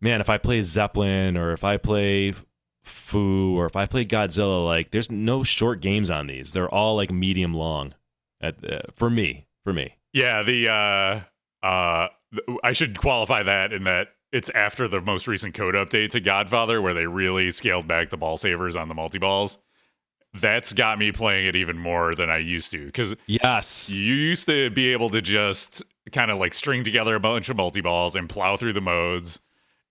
man, if I play Zeppelin or if I play Foo or if I play Godzilla, like there's no short games on these. They're all like medium long. For me. Yeah, I should qualify that in that it's after the most recent code update to Godfather where they really scaled back the ball savers on the multi-balls. That's got me playing it even more than I used to, because Yes. you used to be able to just kind of like string together a bunch of multi-balls and plow through the modes.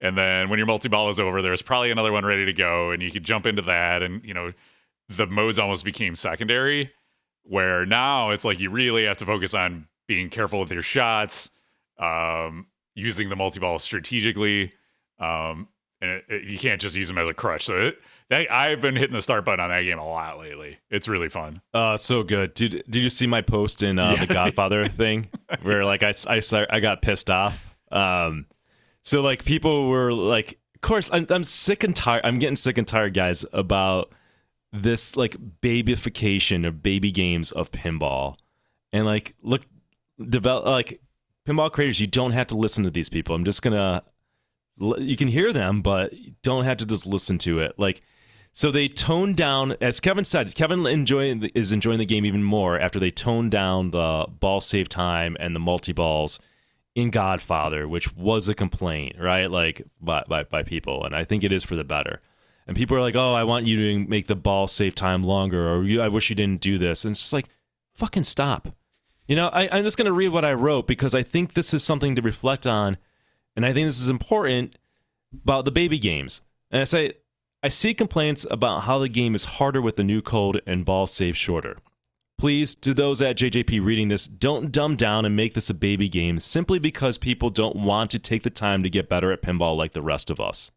And then when your multi-ball is over, there's probably another one ready to go, and you could jump into that. And, the modes almost became secondary, where now it's like you really have to focus on being careful with your shots, using the multi-ball strategically, and you can't just use them as a crutch. So I've been hitting the start button on that game a lot lately. It's really fun. So good. Did you see my post in the Godfather thing where like I got pissed off? So like people were like, of course I'm sick and tired. I'm getting sick and tired, guys, about this like babyification of baby games of pinball. And like develop like pinball creators, you don't have to listen to these people. I'm just gonna, you can hear them, but you don't have to just listen to it. Like, so they toned down, as Kevin said, Kevin is enjoying the game even more after they toned down the ball save time and the multi-balls in Godfather, which was a complaint, right? Like by people. And I think it is for the better. And people are like, oh, I want you to make the ball save time longer, or I wish you didn't do this. And it's just like, fucking stop. I'm just going to read what I wrote because I think this is something to reflect on. And I think this is important about the baby games. And I see complaints about how the game is harder with the new code and ball save shorter. Please, to those at JJP reading this, don't dumb down and make this a baby game simply because people don't want to take the time to get better at pinball like the rest of us.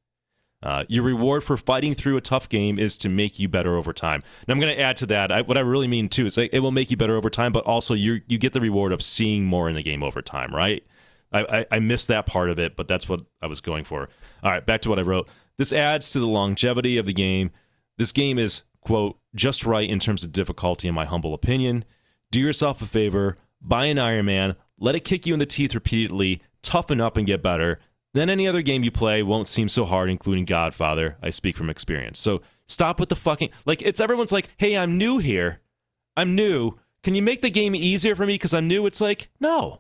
Your reward for fighting through a tough game is to make you better over time. And I'm going to add to that, what I really mean too is it will make you better over time, but also you get the reward of seeing more in the game over time, right? I missed that part of it, but that's what I was going for. All right, back to what I wrote. This adds to the longevity of the game. This game is, quote, just right in terms of difficulty, in my humble opinion. Do yourself a favor, buy an Iron Man, let it kick you in the teeth repeatedly, toughen up and get better. Then any other game you play won't seem so hard, including Godfather. I speak from experience. So stop with the fucking, like, everyone's like, hey, I'm new here. I'm new. Can you make the game easier for me because I'm new? It's like, no.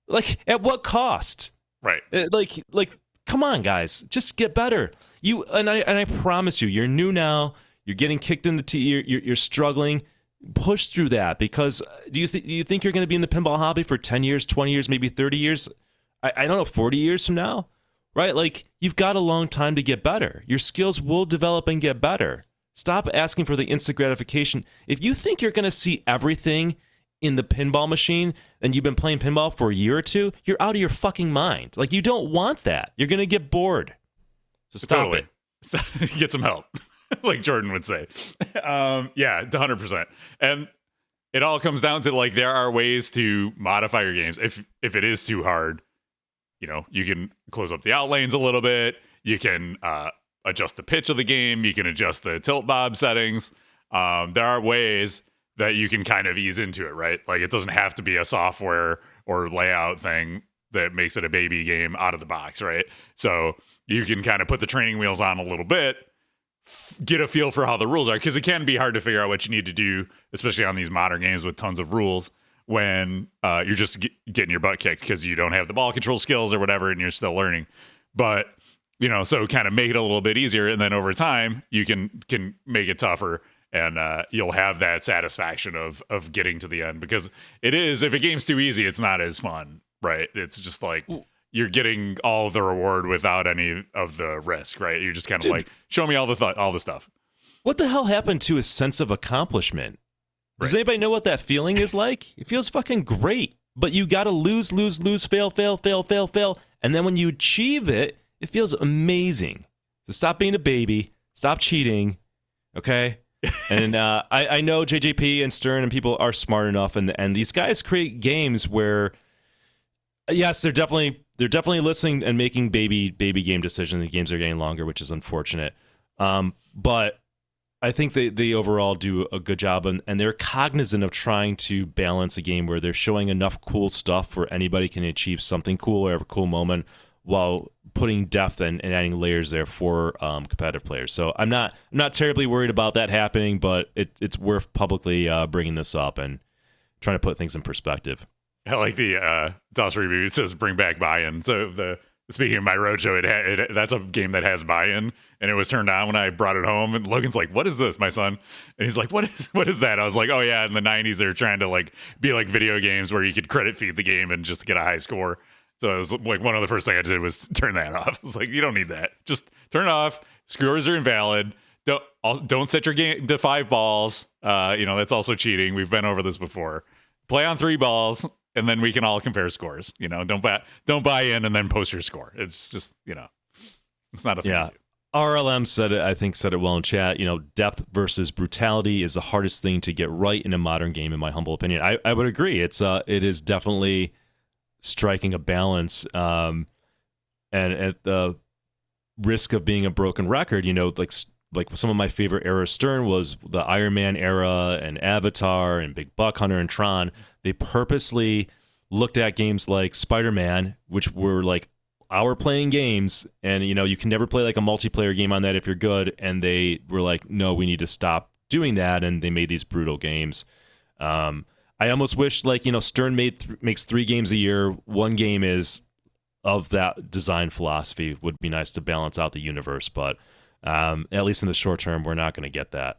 Like, at what cost? Right. Like, come on, guys, just get better. I promise you, you're new now. You're getting kicked in the teeth. You're struggling. Push through that, because do you think you're going to be in the pinball hobby for 10 years, 20 years, maybe 30 years? I don't know, 40 years from now, right? Like, you've got a long time to get better. Your skills will develop and get better. Stop asking for the instant gratification. If you think you're going to see everything in the pinball machine and you've been playing pinball for a year or two, you're out of your fucking mind. Like, you don't want that. You're going to get bored. So stop it. So, get some help, like Jordan would say. Yeah, 100%. And it all comes down to, like, there are ways to modify your games. If it is too hard, you can close up the out lanes a little bit. You can adjust the pitch of the game. You can adjust the tilt bob settings. There are ways that you can kind of ease into it, right? Like, it doesn't have to be a software or layout thing that makes it a baby game out of the box, right? So you can kind of put the training wheels on a little bit, get a feel for how the rules are, because it can be hard to figure out what you need to do, especially on these modern games with tons of rules, when you're just getting your butt kicked because you don't have the ball control skills or whatever, and you're still learning. But, so kind of make it a little bit easier, and then over time, you can make it tougher, and you'll have that satisfaction of getting to the end. Because if a game's too easy, it's not as fun, right? It's just like you're getting all the reward without any of the risk, right? You're just kind of like, show me all the stuff. What the hell happened to a sense of accomplishment? Does anybody know what that feeling is like? It feels fucking great, but you got to lose, fail. And then when you achieve it, it feels amazing. So stop being a baby, stop cheating, okay? And I know JJP and Stern and people are smart enough, and these guys create games where, yes, they're definitely listening and making baby game decisions. The games are getting longer, which is unfortunate. But I think they overall do a good job, and they're cognizant of trying to balance a game where they're showing enough cool stuff where anybody can achieve something cool or have a cool moment, while putting depth and adding layers there for competitive players. So I'm not terribly worried about that happening, but it's worth publicly bringing this up and trying to put things in perspective. I like the DOS review. It says bring back buy-in. So speaking of my roadshow, that's a game that has buy-in, and it was turned on when I brought it home. And Logan's like, "What is this, my son?" And he's like, "What is that?" I was like, "Oh yeah, in the '90s they were trying to like be like video games where you could credit feed the game and just get a high score." So it was like one of the first things I did was turn that off. I was like, "You don't need that. Just turn it off. Scores are invalid. Don't set your game to 5 balls. That's also cheating. We've been over this before. Play on 3 balls." And then we can all compare scores. Don't buy in and then post your score. It's just, it's not a thing. Yeah. RLM said it well in chat. Depth versus brutality is the hardest thing to get right in a modern game, in my humble opinion. I would agree. It is definitely striking a balance. And at the risk of being a broken record, like some of my favorite era Stern was the Iron Man era and Avatar and Big Buck Hunter and Tron. They purposely looked at games like Spider-Man, which were like hour-playing games, and you can never play like a multiplayer game on that if you're good. And they were like, no, we need to stop doing that, and they made these brutal games. I almost wish Stern makes 3 games a year. 1 game is of that design philosophy. Would be nice to balance out the universe, but at least in the short term, we're not going to get that.